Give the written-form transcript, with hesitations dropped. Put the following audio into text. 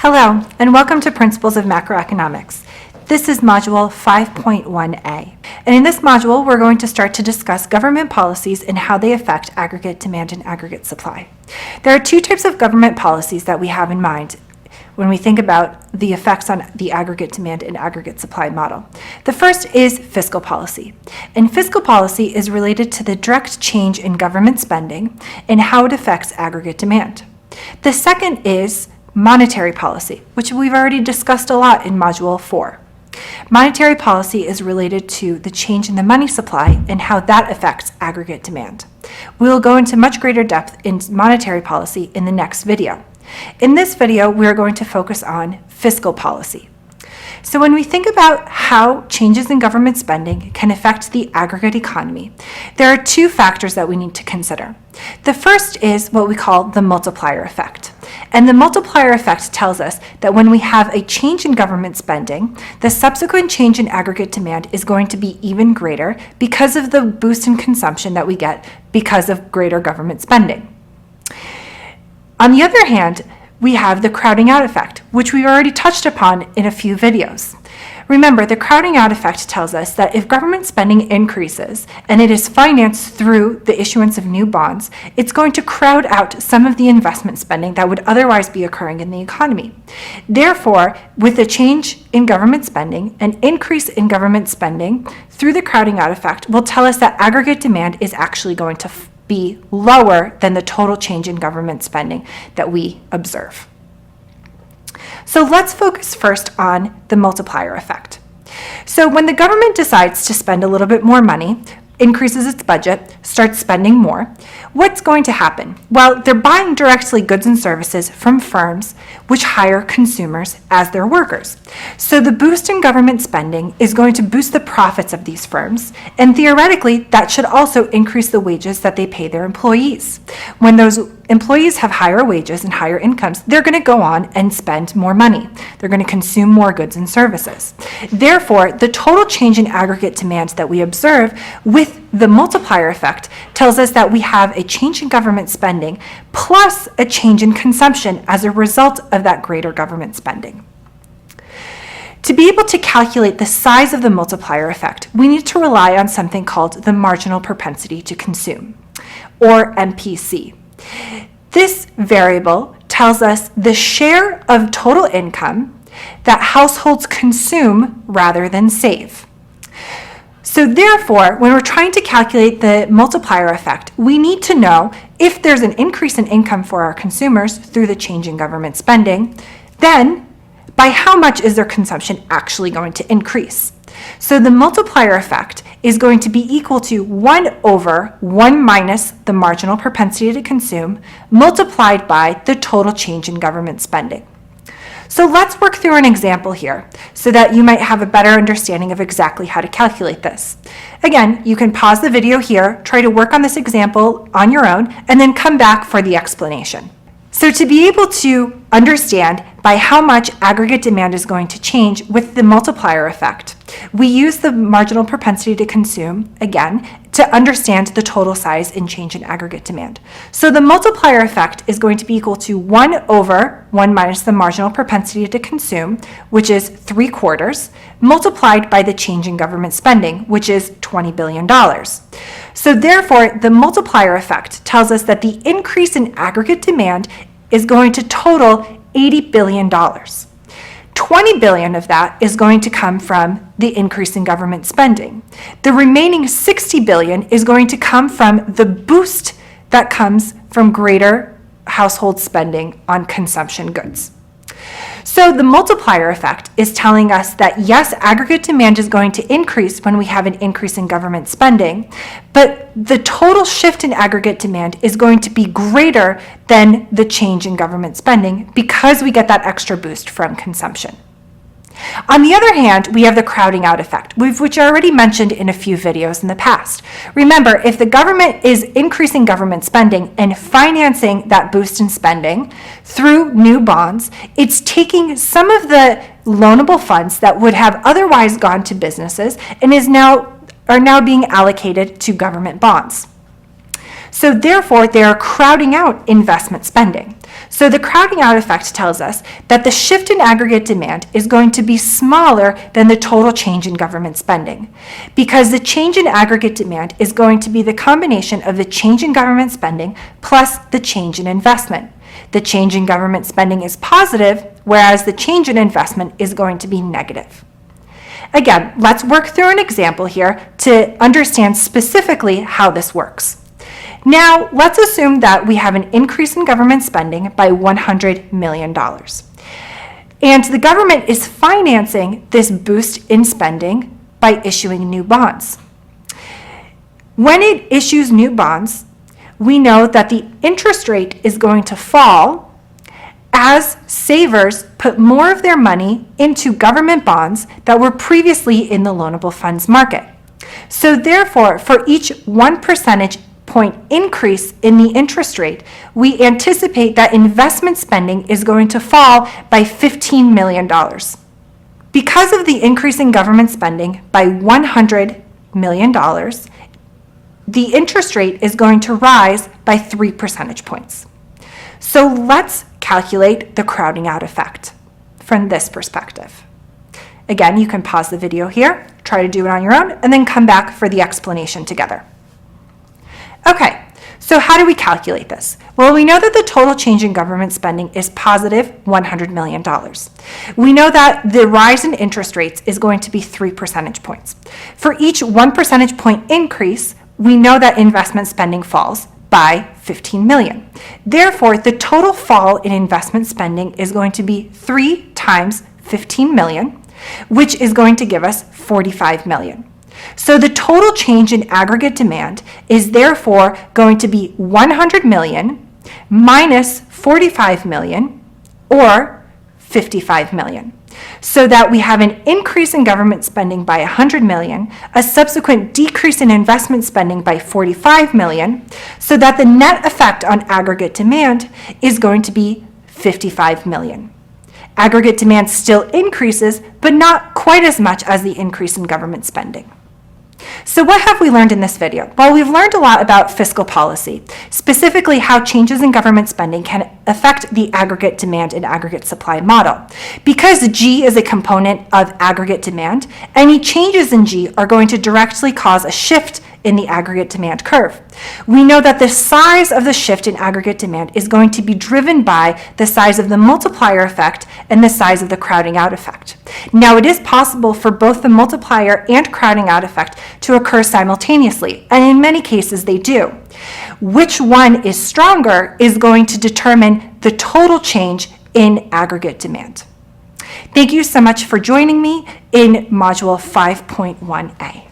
Hello, and welcome to Principles of Macroeconomics. This is Module 5.1a, and in this module, we're going to start to discuss government policies and how they affect aggregate demand and aggregate supply. There are two types of government policies that we have in mind when we think about the effects on the aggregate demand and aggregate supply model. The first is fiscal policy, and fiscal policy is related to the direct change in government spending and how it affects aggregate demand. The second is monetary policy, which we've already discussed a lot in Module 4. Monetary policy is related to the change in the money supply and how that affects aggregate demand. We will go into much greater depth in monetary policy in the next video. In this video, we're going to focus on fiscal policy. So when we think about how changes in government spending can affect the aggregate economy, there are two factors that we need to consider. The first is what we call the multiplier effect. And the multiplier effect tells us that when we have a change in government spending, the subsequent change in aggregate demand is going to be even greater because of the boost in consumption that we get because of greater government spending. On the other hand, we have the crowding out effect, which we've already touched upon in a few videos. Remember, the crowding out effect tells us that if government spending increases and it is financed through the issuance of new bonds, it's going to crowd out some of the investment spending that would otherwise be occurring in the economy. Therefore, with a change in government spending, an increase in government spending through the crowding out effect will tell us that aggregate demand is actually going to be lower than the total change in government spending that we observe. So let's focus first on the multiplier effect. So when the government decides to spend a little bit more money, increases its budget, starts spending more, what's going to happen? Well, they're buying directly goods and services from firms which hire consumers as their workers. So the boost in government spending is going to boost the profits of these firms, and theoretically, that should also increase the wages that they pay their employees. When those employees have higher wages and higher incomes, they're going to go on and spend more money. They're going to consume more goods and services. Therefore, the total change in aggregate demand that we observe with the multiplier effect tells us that we have a change in government spending plus a change in consumption as a result of that greater government spending. To be able to calculate the size of the multiplier effect, we need to rely on something called the marginal propensity to consume, or MPC. This variable tells us the share of total income that households consume rather than save. So therefore, when we're trying to calculate the multiplier effect, we need to know if there's an increase in income for our consumers through the change in government spending, then by how much is their consumption actually going to increase? So the multiplier effect is going to be equal to 1 over 1 minus the marginal propensity to consume multiplied by the total change in government spending. So let's work through an example here so that you might have a better understanding of exactly how to calculate this. Again, you can pause the video here, try to work on this example on your own, and then come back for the explanation. So to be able to understand by how much aggregate demand is going to change with the multiplier effect, we use the marginal propensity to consume, again, to understand the total size and change in aggregate demand. So the multiplier effect is going to be equal to 1 over 1 minus the marginal propensity to consume, which is 3/4, multiplied by the change in government spending, which is $20 billion. So therefore, the multiplier effect tells us that the increase in aggregate demand is going to total $80 billion. $20 billion of that is going to come from the increase in government spending. The remaining $60 billion is going to come from the boost that comes from greater household spending on consumption goods. So the multiplier effect is telling us that yes, aggregate demand is going to increase when we have an increase in government spending, but the total shift in aggregate demand is going to be greater than the change in government spending because we get that extra boost from consumption. On the other hand, we have the crowding out effect, which I already mentioned in a few videos in the past. Remember, if the government is increasing government spending and financing that boost in spending through new bonds, it's taking some of the loanable funds that would have otherwise gone to businesses and are now being allocated to government bonds. So therefore, they are crowding out investment spending. So the crowding out effect tells us that the shift in aggregate demand is going to be smaller than the total change in government spending, because the change in aggregate demand is going to be the combination of the change in government spending plus the change in investment. The change in government spending is positive, whereas the change in investment is going to be negative. Again, let's work through an example here to understand specifically how this works. Now, let's assume that we have an increase in government spending by $100 million. And the government is financing this boost in spending by issuing new bonds. When it issues new bonds, we know that the interest rate is going to fall as savers put more of their money into government bonds that were previously in the loanable funds market. So therefore, for each 1 percentage point increase in the interest rate, we anticipate that investment spending is going to fall by $15 million. Because of the increase in government spending by $100 million, the interest rate is going to rise by 3 percentage points. So let's calculate the crowding out effect from this perspective. Again, you can pause the video here, try to do it on your own, and then come back for the explanation together. Okay, so how do we calculate this? Well, we know that the total change in government spending is positive $100 million. We know that the rise in interest rates is going to be 3 percentage points. For each 1 percentage point increase, we know that investment spending falls by $15 million. Therefore, the total fall in investment spending is going to be 3 times $15 million, which is going to give us $45 million. So the total change in aggregate demand is therefore going to be $100 million minus $45 million, or $55 million. So that we have an increase in government spending by $100 million, a subsequent decrease in investment spending by $45 million, so that the net effect on aggregate demand is going to be $55 million. Aggregate demand still increases, but not quite as much as the increase in government spending. So what have we learned in this video? Well, we've learned a lot about fiscal policy, specifically how changes in government spending can affect the aggregate demand and aggregate supply model. Because G is a component of aggregate demand, any changes in G are going to directly cause a shift in the aggregate demand curve. We know that the size of the shift in aggregate demand is going to be driven by the size of the multiplier effect and the size of the crowding out effect. Now, it is possible for both the multiplier and crowding out effect to occur simultaneously, and in many cases they do. Which one is stronger is going to determine the total change in aggregate demand. Thank you so much for joining me in Module 5.1a.